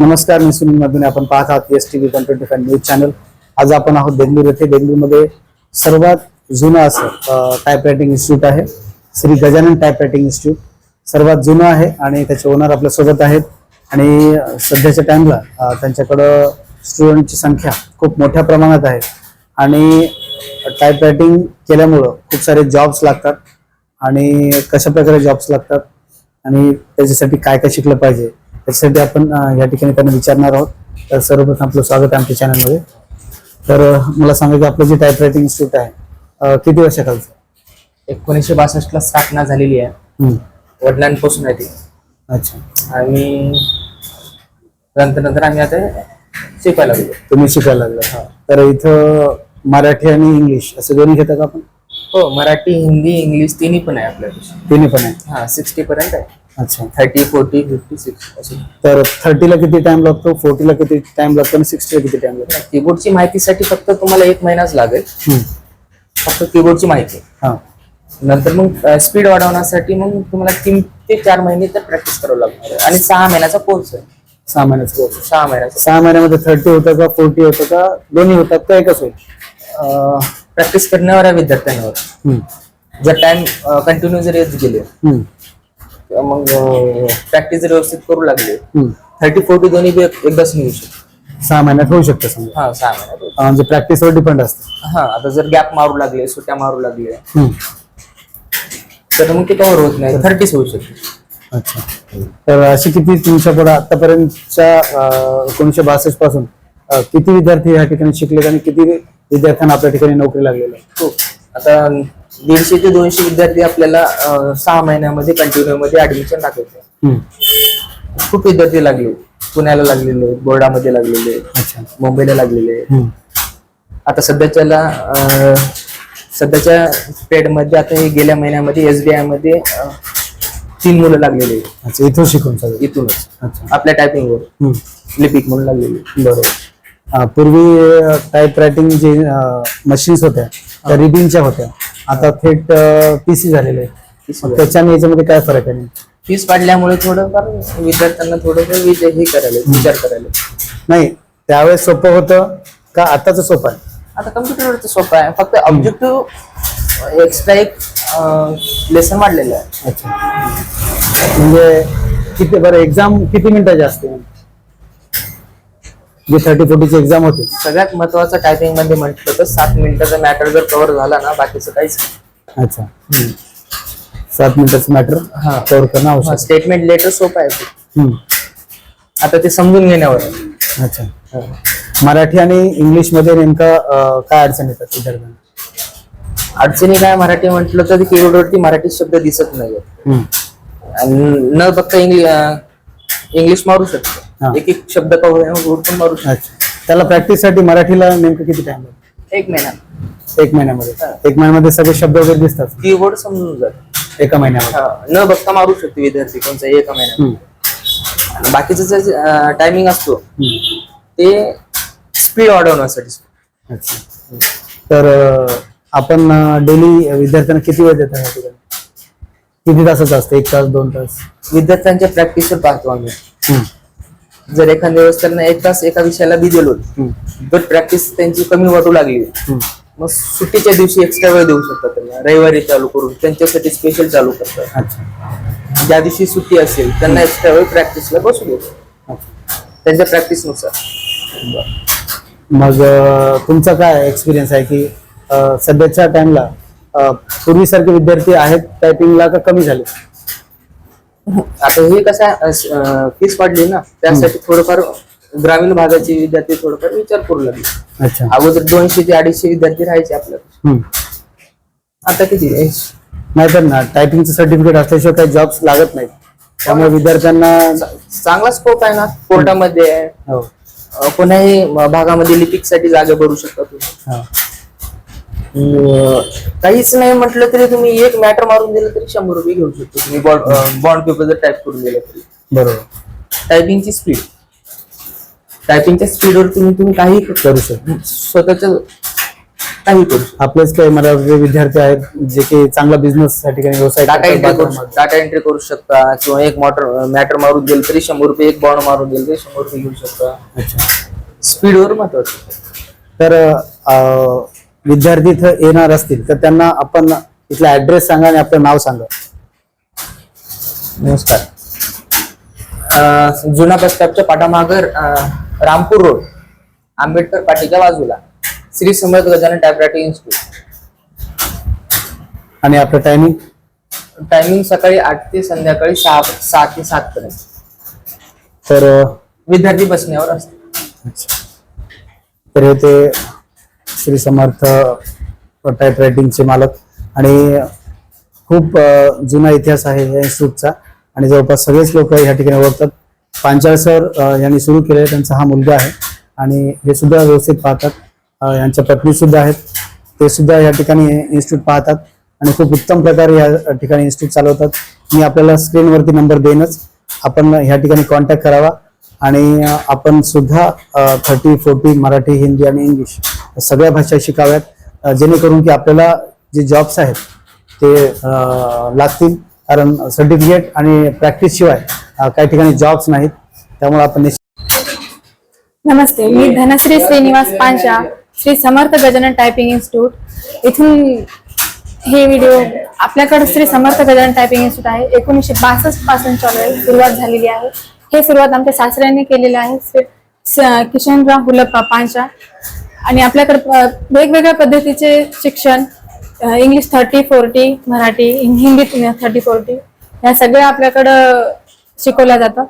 नमस्कार, मी सुनील मधुने. आपण पाहत आहात STV 125 न्यूज चॅनल. आज आपण आहोत बेंगळूर येथे. बेंगळूरमध्ये सर्वात जुनं असं टाईपरायटिंग इन्स्टिट्यूट आहे, श्री गजानन टाईपरायटिंग इन्स्टिट्यूट. सर्वात जुनं आहे आणि त्याचे ओनर आपल्या सोबत आहेत. आणि सध्याच्या टाइमला त्यांच्याकडं स्टुडंटची संख्या खूप मोठ्या प्रमाणात आहे आणि टाईपरायटिंग केल्यामुळं खूप सारे जॉब्स लागतात. आणि कशा प्रकारे जॉब्स लागतात आणि त्याच्यासाठी काय काय शिकलं पाहिजे त्यासाठी आपण या ठिकाणी त्यांना विचारणार आहोत. तर सर्वप्रथम आपलं स्वागत आहे आमच्या चॅनलमध्ये. तर मला सांगा की आपलं जे टाईपरायटिंग इन्स्टिट्यूट आहे किती वर्षाखालचं? 1962 ला स्थापना झालेली आहे. वडिलांपासून आहे ती. अच्छा. आणि नंतर आम्ही आता शिकायला लागलो. तुम्ही शिकायला लागला. तर इथं मराठी आणि इंग्लिश असं दोन्ही घेता का आपण? हो, मराठी, हिंदी, इंग्लिश तिन्ही पण आहे आपल्याकडे. तिन्ही पण आहे. हा, 60 पर्यंत आहे. अच्छा. 30, 40, 56 असे. तर 30 ला किती टाइम लागतो, 40 ला किती टाइम लागतो आणि 60 ला किती टाइम लागतो? कीबोर्डची माहितीसाठी फक्त तुम्हाला 1 महिनाच लागेल. फक्त कीबोर्डची माहिती. हा. नंतर मग स्पीड वाढवण्यासाठी मग तुम्हाला 3 ते 4 महिने तर प्रॅक्टिस करावं लागणार. आणि 6 महिन्याचा कोर्स आहे. 6 महिन्याचा कोर्स. 6 महिन्याचा. 6 महिन्यामध्ये 30 होतं का 40 होतं का दोन्ही होतात का एकच होईल? प्रॅक्टिस करण्यावर आहे विद्यार्थ्यांवर. जर टाइम कंटिन्यू जर येत गेले मग प्रॅक्टिस जर व्यवस्थित करू लागले 30-40 दोन्ही बी एकदाच निघू शकतो. 6 महिन्यात होऊ शकतं समजा. हा, 6 महिन्यात. म्हणजे प्रॅक्टिसवर डिपेंड असतं. हा, आता जर गॅप मारू लागले, सुट्ट्या मारू लागले तर मग ते कव्हर होत नाही. 30 होऊ शकते. अच्छा. तर अशी किती तुमच्याकडे आतापर्यंतच्या 1962 पासून किती विद्यार्थी या ठिकाणी शिकलेत आणि किती विद्यार्थ्यांना आपल्या ठिकाणी नोकरी लागलेली आहे? हो, आता 150 ते 200 विद्यार्थी आपल्याला 6 महिन्यामध्ये कंटिन्यू मध्ये ऍडमिशन टाकायचे. खूप विद्यार्थी लागले. पुण्याला लागलेले, बोर्डामध्ये लागलेले, मुंबईला लागलेले. आता सध्याच्या पेड मध्ये आता हे गेल्या महिन्यामध्ये SBI मध्ये 3 मुलं लागलेले. अच्छा. इथून शिकून सगळं? इथूनच. अच्छा. आपल्या टायपिंगवर लिपिक म्हणून लागलेले. बरोबर. पूर्वी टाईपरायटिंग जे मशीन्स होत्या त्या रिबिनच्या होत्या, आता थेट PC झालेले आहेत. त्याच्याने याच्यामध्ये काय फरक आहे? फीस वाढल्यामुळे थोडंफार विद्यार्थ्यांना थोडंफार विचार करायला. नाही, त्यावेळेस सोपं होतं का आताच सोपं आहे? आता कम्प्युटरवरचं सोपं आहे. फक्त ऑब्जेक्टिव्ह एक्स्ट्रा एक लेसन वाढलेलं आहे. अच्छा. म्हणजे किती बरं एक्झाम किती मिनिटाची असते? जे 30-40 एक्झाम होते सगळ्यात महत्वाचं टायपिंग मध्ये म्हटलं तर 7 मिनिटाचा मॅटर जर कव्हर झाला ना, बाकीचं काहीच नाही. अच्छा. 7 मिनिटाचं मॅटर कव्हर करणं आवश्यक. स्टेटमेंट लेटर सोपं आहे. आता ते समजून घेण्यावर आहे. अच्छा. मराठी आणि इंग्लिश मध्ये नेमकं काय अडचण येतात विद्यार्थ्यांना? अडचणी काय, मराठी म्हटलं तर कीबोर्डवरती मराठी शब्द दिसत नाही आणि न बघता इंग्लिश मारू शकतो. एक शब्द पण मारू शकतो. त्याला प्रॅक्टिस साठी मराठीला नेमकं किती टाइम लागतो? 1 महिना. 1 महिन्यामध्ये? 1 महिन्यामध्ये सगळे शब्द वगैरे दिसतात? कीबोर्ड समजून जात 1 महिन्यामध्ये? न बघता मारू शकतो विद्यार्थी कोणता 1 महिन्यात. बाकीचं जे टायमिंग असतो ते स्पीड वाढवण्यासाठी. अच्छा. तर आपण डेली विद्यार्थ्यांना किती वेळ देता? किती तासाचं असतं? 1 तास, 2 तास? विद्यार्थ्यांच्या प्रॅक्टिसवर पाहतो आम्ही. जर एखाद्या दिवस त्यांना 1 तास एका विषयाला बी दिलो तर प्रॅक्टिस त्यांची कमी वाटू लागली मग सुट्टीच्या दिवशी एक्स्ट्रा वेळ देऊ शकतात. त्यांना रविवारी चालू करून त्यांच्यासाठी स्पेशल चालू करतात. अच्छा. ज्या दिवशी सुट्टी असेल त्यांना एक्स्ट्रा वेळ प्रॅक्टिसला बसू देतो त्यांच्या प्रॅक्टिसनुसार. मग तुमचा काय एक्सपिरियन्स आहे की सध्याच्या टाइमला पूर्वीसारखे विद्यार्थी आहेत टायपिंगला का कमी झाले? आता हे कसं आहे, फीस वाढली ना, त्यासाठी थोडंफार ग्रामीण भागाचे विद्यार्थी थोडंफार विचार करू लागले. अच्छा. अगोदर 200 ते 250 विद्यार्थी राहायचे आपल्याकडे. आता किती? नाहीतर ना, टायपिंगचं सर्टिफिकेट असल्याशिवाय काही जॉब्स लागत नाहीत. त्यामुळे विद्यार्थ्यांना चांगला स्कोप आहे ना. कोर्टामध्ये आहे, कोणाही भागामध्ये लिपिकसाठी जागा भरू शकता तुम्ही. काहीच नाही म्हटलं तरी तुम्ही 1 मॅटर मारून दिलं तरी 100 रुपये घेऊ शकतो तुम्ही. बॉन्ड पेपर जर टाईप करून दिला तरी. बरोबर. टायपिंगच्या स्पीडवर तुम्ही काही करू शकता. स्वतःच्या काही करू शकतो. आपलेच काही मराठी विद्यार्थी आहेत जे की चांगला बिझनेस या ठिकाणी व्यवसाय डाटा करतात एंट्री करू बाजारामध्ये. डाटा एंट्री करू शकता किंवा एक मॅटर मारून गेल तरी 100 रुपये, एक बॉन्ड मारून गेल तरी 100 रुपये घेऊ शकता. अच्छा. स्पीडवर महत्वाचं. तर विद्यार्थी इथं येणार असतील तर त्यांना आपण इथला ऍड्रेस सांगा आणि आपलं नाव सांगा. नमस्कार. जुना बस स्टॉपच्या पाठीमागं रामपूर रोड, आंबेडकर पाटीच्या बाजूला श्री समर्थ गजानन टायपरायटिंग इन्स्टिट्यूट. आणि आपलं टायमिंग. टायमिंग सकाळी 8 ते संध्याकाळी 6 ते 7 पर्यंत. तर विद्यार्थी बसण्यावर असते. तर हे ते श्री समर्थ टायपरायटिंगचे मालक आणि खूप जुना इतिहास आहे या इन्स्टिट्यूटचा आणि जवळपास सगळेच लोक या ठिकाणी ओळखतात. पांचाळ सर यांनी सुरू केले, त्यांचा हा मुलगा आहे आणि हे सुद्धा व्यवस्थित पाहतात. यांच्या पत्नी सुद्धा आहेत, ते सुद्धा या ठिकाणी इन्स्टिट्यूट पाहतात आणि खूप उत्तम प्रकारे या ठिकाणी इन्स्टिट्यूट चालवतात. मी आपल्याला स्क्रीनवरती नंबर देईनच, आपण ह्या ठिकाणी कॉन्टॅक्ट करावा आणि आपण सुद्धा 30-40 मराठी, हिंदी आणि इंग्लिश सगळ्या भाषा शिकाव्यात जेणेकरून की आपल्याला जे जॉब्स आहेत ते लागतील. कारण सर्टिफिकेट आणि प्रॅक्टिस शिवाय काही ठिकाणी जॉब्स नाहीत. त्यामुळे आपण नमस्ते, मी धनश्री श्रीनिवास पांचा, श्री समर्थ गजानन टायपिंग इन्स्टिट्यूट. इथून हे व्हिडिओ आपल्याकडे श्री समर्थ गजानन टायपिंग इन्स्टिट्यूट आहे. 1962 पासून चालू आहे, सुरुवात झालेली आहे. हे सुरुवात आमच्या सासऱ्यांनी केलेली आहे, श्री किशनराव हुलप्पा पांचा. आणि आपल्याकडे वेगवेगळ्या पद्धतीचे शिक्षण, इंग्लिश 30-40, मराठी, हिंदी 30-40 या सगळ्या आपल्याकडं शिकवल्या जातात.